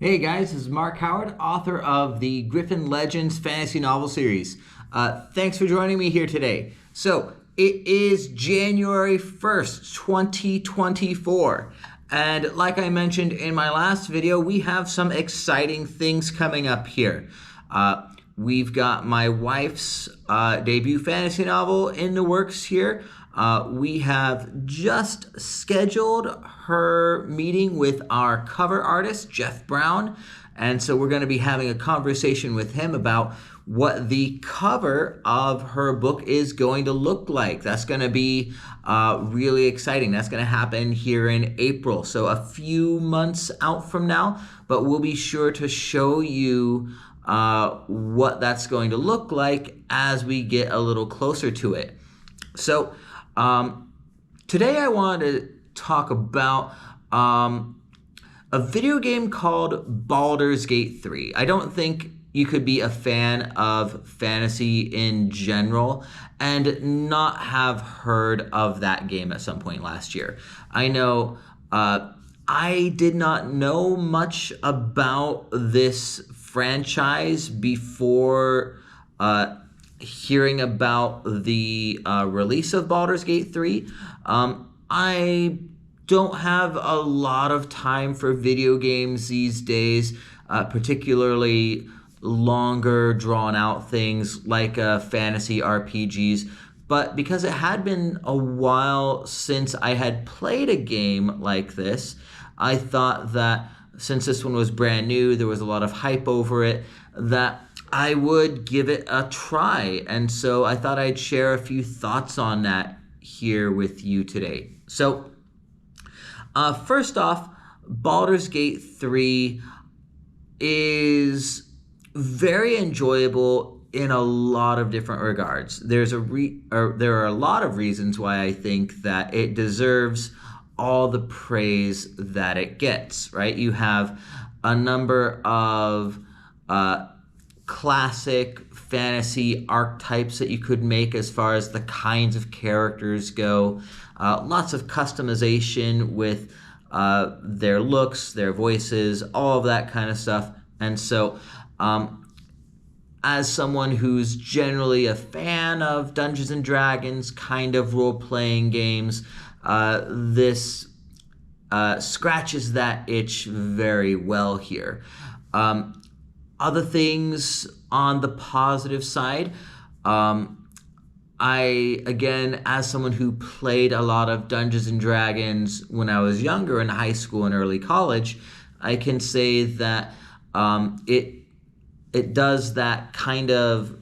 Hey guys, this is Mark Howard, author of the Griffin Legends fantasy novel series. Thanks for joining me here today. So, it is January 1st, 2024. And like I mentioned in my last video, we have some exciting things coming up here. We've got my wife's debut fantasy novel in the works here. We have just scheduled her meeting with our cover artist, Jeff Brown. And so we're going to be having a conversation with him about what the cover of her book is going to look like. That's going to be really exciting. That's going to happen here in April, so a few months out from now. But we'll be sure to show you what that's going to look like as we get a little closer to it. So today I wanted to talk about a video game called Baldur's Gate 3. I don't think you could be a fan of fantasy in general and not have heard of that game at some point last year. I know I did not know much about this franchise before hearing about the release of Baldur's Gate 3. I don't have a lot of time for video games these days, particularly longer, drawn-out things like fantasy RPGs. But because it had been a while since I had played a game like this, I thought that since this one was brand new, there was a lot of hype over it, that I would give it a try. And so I thought I'd share a few thoughts on that here with you today. So first off, Baldur's Gate 3 is very enjoyable in a lot of different regards. There are a lot of reasons why I think that it deserves all the praise that it gets, right? You have a number of classic fantasy archetypes that you could make as far as the kinds of characters go. Lots of customization with their looks, their voices, all of that kind of stuff. And so as someone who's generally a fan of Dungeons and Dragons kind of role-playing games, this scratches that itch very well here. Other things on the positive side, again, as someone who played a lot of Dungeons and Dragons when I was younger in high school and early college, I can say that it does that kind of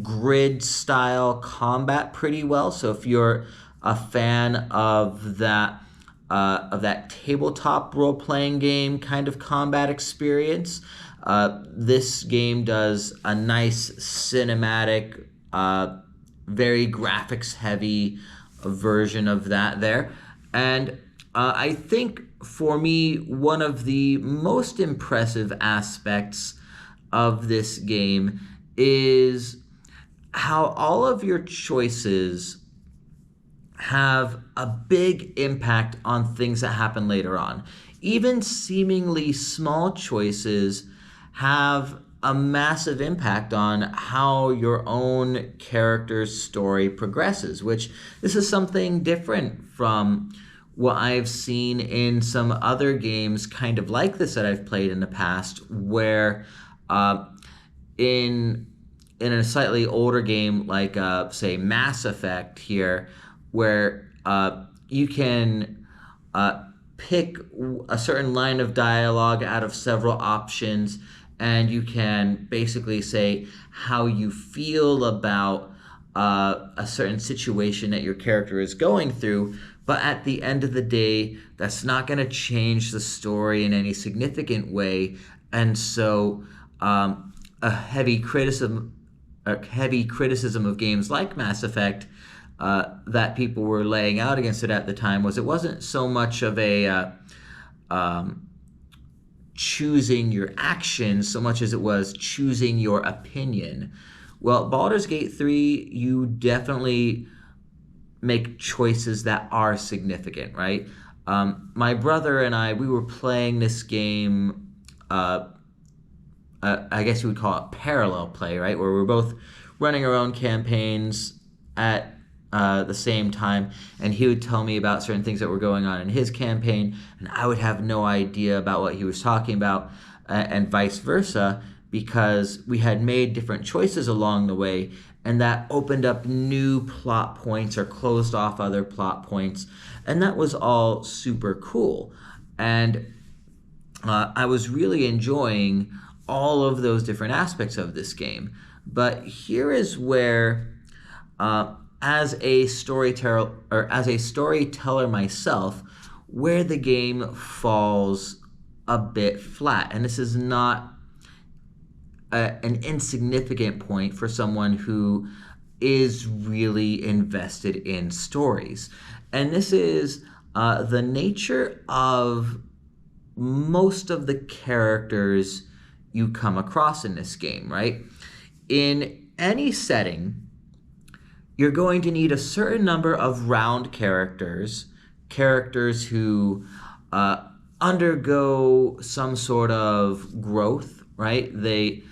grid style combat pretty well. So if you're a fan of that tabletop role-playing game kind of combat experience, this game does a nice cinematic, very graphics-heavy version of that there. And I think for me, one of the most impressive aspects of this game is how all of your choices have a big impact on things that happen later on. Even seemingly small choices have a massive impact on how your own character's story progresses, which this is something different from what I've seen in some other games kind of like this that I've played in the past, where in a slightly older game like say Mass Effect here, where you can pick a certain line of dialogue out of several options, and you can basically say how you feel about a certain situation that your character is going through. But at the end of the day, that's not going to change the story in any significant way. And so a heavy criticism of games like Mass Effect that people were laying out against it at the time was it wasn't so much of a choosing your actions so much as it was choosing your opinion. Well, Baldur's Gate 3, you definitely make choices that are significant, right? My brother and I, we were playing this game I guess you would call it parallel play, right? Where we're both running our own campaigns at the same time, and he would tell me about certain things that were going on in his campaign, and I would have no idea about what he was talking about, and vice versa, because we had made different choices along the way, and that opened up new plot points or closed off other plot points, and that was all super cool. And I was really enjoying all of those different aspects of this game. But here is where, as a storyteller myself, where the game falls a bit flat. And this is not an insignificant point for someone who is really invested in stories. And this is the nature of most of the characters you come across in this game, right? In any setting, you're going to need a certain number of round characters who undergo some sort of growth, right? They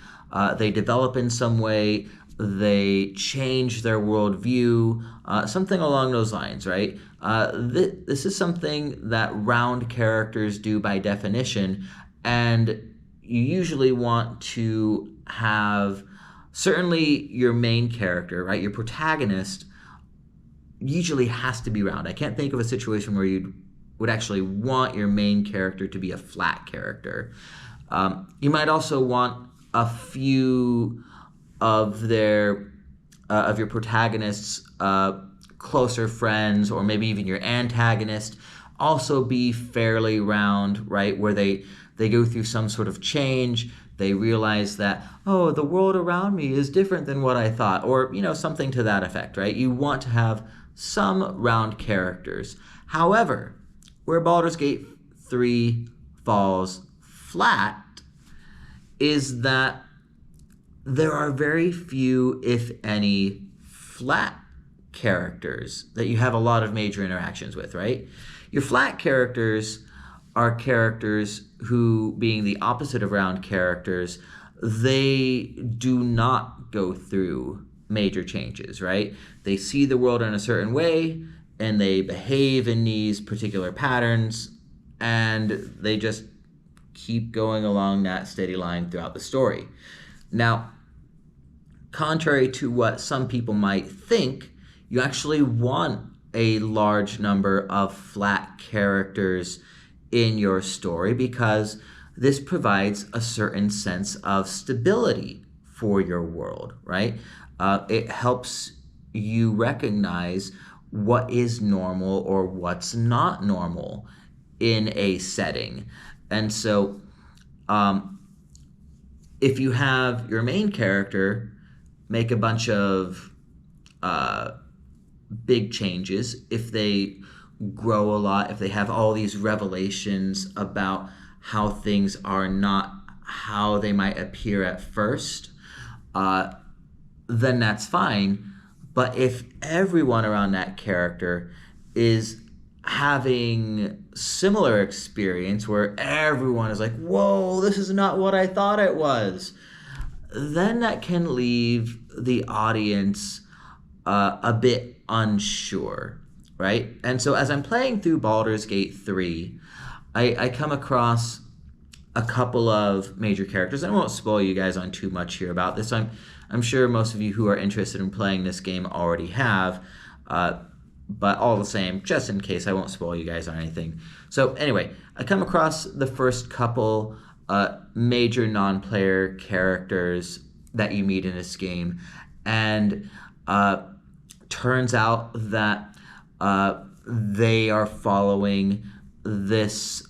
develop in some way, they change their worldview, something along those lines, right? This is something that round characters do by definition, and you usually want to have certainly your main character, right? Your protagonist usually has to be round. I can't think of a situation where you would actually want your main character to be a flat character. You might also want a few of your protagonists' closer friends, or maybe even your antagonist, also be fairly round, right? Where they go through some sort of change. They realize that, oh, the world around me is different than what I thought, or, something to that effect, right? You want to have some round characters. However, where Baldur's Gate 3 falls flat is that there are very few, if any, flat characters that you have a lot of major interactions with, right? Your flat characters are characters who, being the opposite of round characters, they do not go through major changes, right? They see the world in a certain way, and they behave in these particular patterns, and they just keep going along that steady line throughout the story. Now, contrary to what some people might think, you actually want a large number of flat characters in your story, because this provides a certain sense of stability for your world, right? It helps you recognize what is normal or what's not normal in a setting. And so if you have your main character make a bunch of big changes, if they grow a lot, if they have all these revelations about how things are not how they might appear at first, then that's fine. But if everyone around that character is having similar experience where everyone is like, whoa, this is not what I thought it was, then that can leave the audience a bit unsure, right? And so as I'm playing through Baldur's Gate 3, I come across a couple of major characters. I won't spoil you guys on too much here about this. I'm sure most of you who are interested in playing this game already have, but all the same, just in case, I won't spoil you guys on anything. So anyway, I come across the first couple major non-player characters that you meet in this game, and turns out that they are following this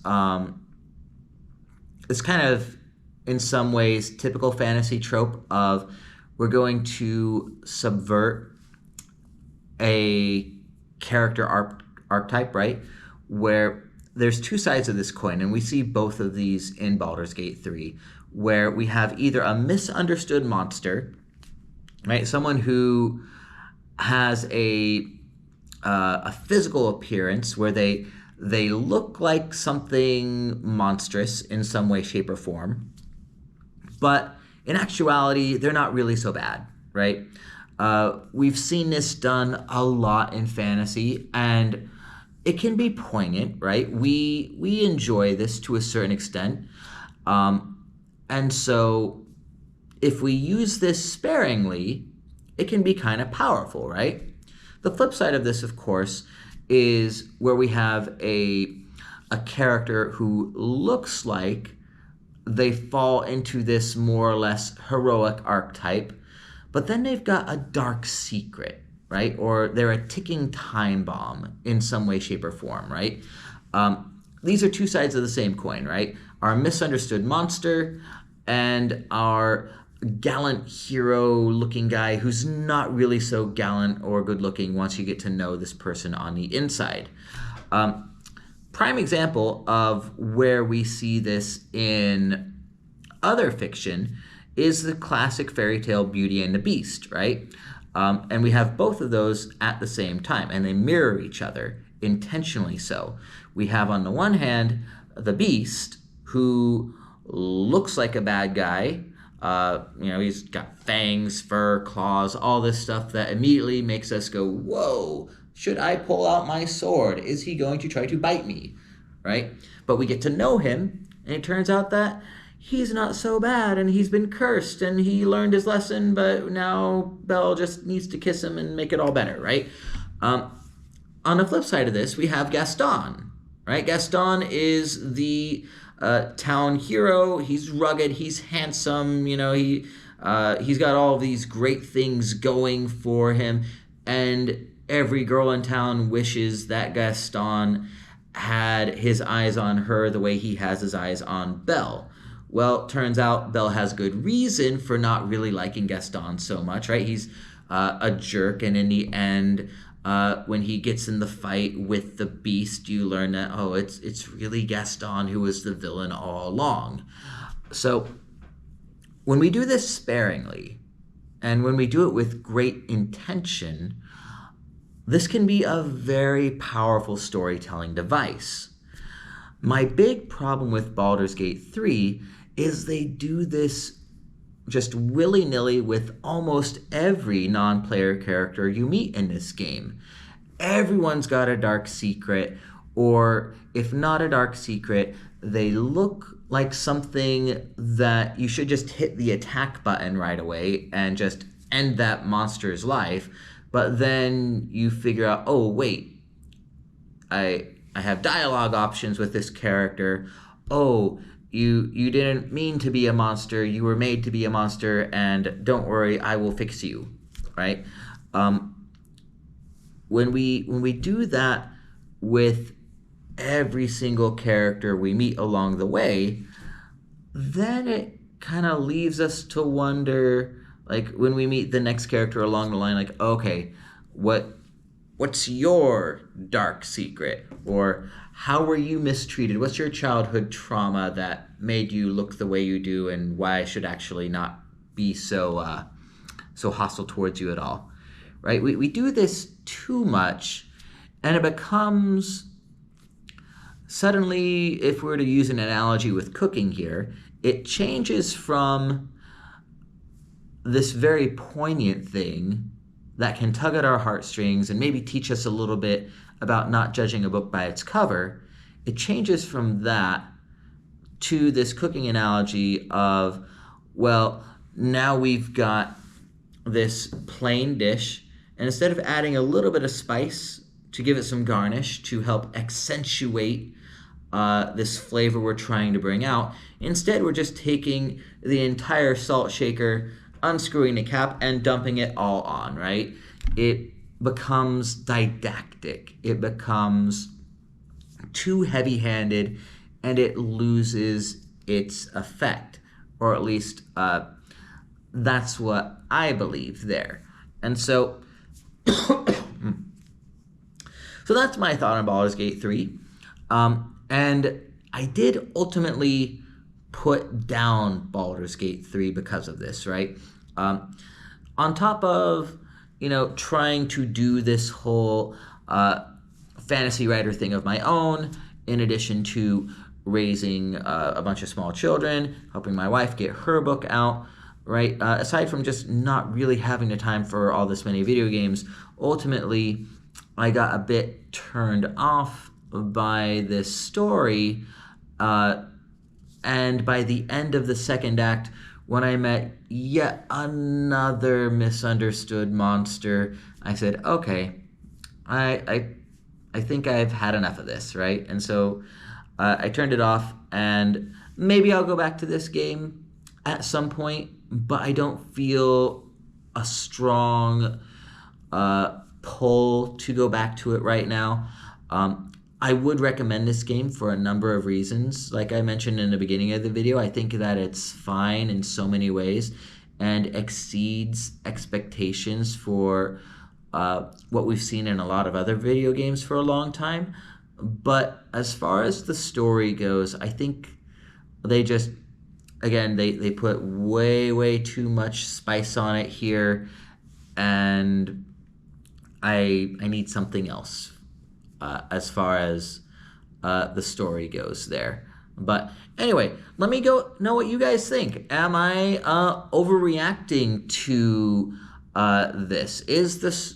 this kind of, in some ways, typical fantasy trope of we're going to subvert a character archetype, right? Where there's two sides of this coin, and we see both of these in Baldur's Gate 3, where we have either a misunderstood monster, right? Someone who has a physical appearance where they They look like something monstrous in some way, shape, or form, but in actuality, they're not really so bad, right? We've seen this done a lot in fantasy, and it can be poignant, right? We enjoy this to a certain extent, and so if we use this sparingly, it can be kind of powerful, right? The flip side of this, of course, is where we have a character who looks like they fall into this more or less heroic archetype, but then they've got a dark secret, right? Or they're a ticking time bomb in some way, shape, or form, right? These are two sides of the same coin, right? Our misunderstood monster and our gallant hero-looking guy who's not really so gallant or good-looking once you get to know this person on the inside. Prime example of where we see this in other fiction is the classic fairy tale Beauty and the Beast, right? And we have both of those at the same time, and they mirror each other, intentionally so. We have on the one hand the Beast, who looks like a bad guy. He's got fangs, fur, claws, all this stuff that immediately makes us go, whoa, should I pull out my sword? Is he going to try to bite me, right? But we get to know him, and it turns out that he's not so bad, and he's been cursed, and he learned his lesson, but now Belle just needs to kiss him and make it all better, right? On the flip side of this, we have Gaston, right? Gaston is the town hero. He's rugged, he's handsome, he's got all of these great things going for him, and every girl in town wishes that Gaston had his eyes on her the way he has his eyes on Belle. Well, turns out Belle has good reason for not really liking Gaston so much, right? He's a jerk, and in the end, when he gets in the fight with the Beast, you learn that, it's really Gaston who was the villain all along. So when we do this sparingly, and when we do it with great intention, this can be a very powerful storytelling device. My big problem with Baldur's Gate 3 is they do this just willy-nilly with almost every non-player character you meet in this game. Everyone's got a dark secret, or if not a dark secret, they look like something that you should just hit the attack button right away and just end that monster's life. But then you figure out, oh wait, I have dialogue options with this character. Oh, you didn't mean to be a monster, you were made to be a monster, and don't worry, I will fix you, right? When we do that with every single character we meet along the way, then it kind of leaves us to wonder, like when we meet the next character along the line, like, okay, what's your dark secret? Or how were you mistreated? What's your childhood trauma that made you look the way you do, and why I should actually not be so hostile towards you at all, right? We do this too much, and it becomes suddenly, if we were to use an analogy with cooking here, it changes from this very poignant thing that can tug at our heartstrings and maybe teach us a little bit about not judging a book by its cover. It changes from that to this cooking analogy of, well, now we've got this plain dish, and instead of adding a little bit of spice to give it some garnish to help accentuate this flavor we're trying to bring out, instead we're just taking the entire salt shaker, unscrewing the cap, and dumping it all on, right? It becomes didactic. It becomes too heavy-handed, and it loses its effect, or at least that's what I believe there. And so that's my thought on Baldur's Gate 3. And I did ultimately put down Baldur's Gate 3 because of this, right? On top of, trying to do this whole fantasy writer thing of my own, in addition to raising a bunch of small children, helping my wife get her book out, right? Aside from just not really having the time for all this many video games, ultimately, I got a bit turned off by this story, and by the end of the second act, when I met yet another misunderstood monster, I said, okay, I think I've had enough of this, right? And so I turned it off, and maybe I'll go back to this game at some point, but I don't feel a strong pull to go back to it right now. I would recommend this game for a number of reasons. Like I mentioned in the beginning of the video, I think that it's fine in so many ways and exceeds expectations for what we've seen in a lot of other video games for a long time. But as far as the story goes, I think they just, again, they put way too much spice on it here, and I need something else as far as the story goes there. But anyway, let me know what you guys think. Am I overreacting to this? Is this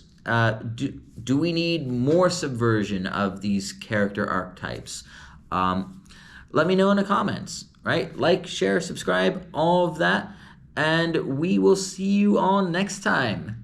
do we need more subversion of these character archetypes? Let me know in the comments, right? Like, share, subscribe, all of that, and we will see you all next time.